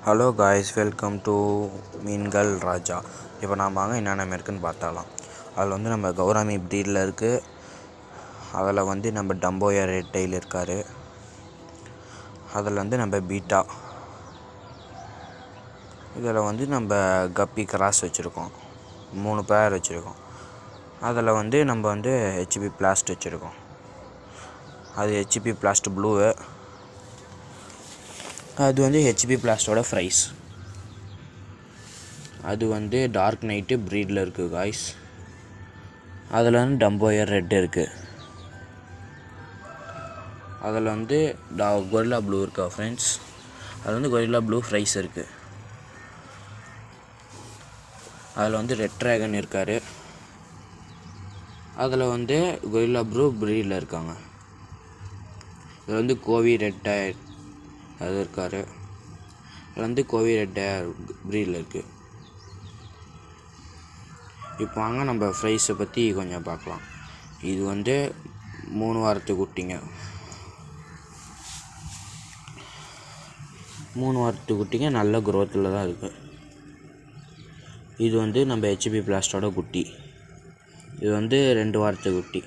Hello guys, welcome to மீன்கள் ராஜா. இப்போ நாம் என்னென்ன இருக்குன்னு பார்த்தாலாம். அதில் நம்ம கௌராமி ப்ரீடில் இருக்குது. அதில் நம்ம டம்போயா ரெட் டெயில் இருக்கார். அதில் நம்ம பீட்டா. இதில் நம்ம கப்பி கிராஸ் வச்சுருக்கோம். 3 பேர் வச்சுருக்கோம். அதில் நம்ம ஹெச்பி பிளாஸ்ட் வச்சுருக்கோம். அது ஹெச்பி பிளாஸ்ட் ப்ளூவு. அது ஹெச்பி பிளாஸ்டோட ஃப்ரைஸ். அது டார்க் நைட்டு ப்ரீடில் இருக்குது காய்ஸ். அதில் டம்போயர் ரெட் இருக்குது. அதில் கொரில்லா ப்ளூ இருக்கா ஃப்ரெண்ட்ஸ். அது கொரில்லா ப்ளூ ஃப்ரைஸ் இருக்குது. அதில் ரெட் ட்ராகன் இருக்கார். அதில் கொரில்லா ப்ளூ ப்ரீடில் இருக்காங்க. இது கோவி ரெட் டயர் அது இருக்கார். அதில் கோவி ரெட் டயர் ப்ரீடில் இருக்குது. இப்போ வாங்க நம்ம ஃப்ரைஸை பற்றி கொஞ்சம் பார்க்கலாம். இது 3 வாரத்து குட்டிங்க. 3 வாரத்து குட்டிங்க நல்ல குரோத்தில் தான் இருக்குது. இது நம்ம ஹெச்பி பிளாஸ்டோட குட்டி. இது 2 வாரத்து குட்டி.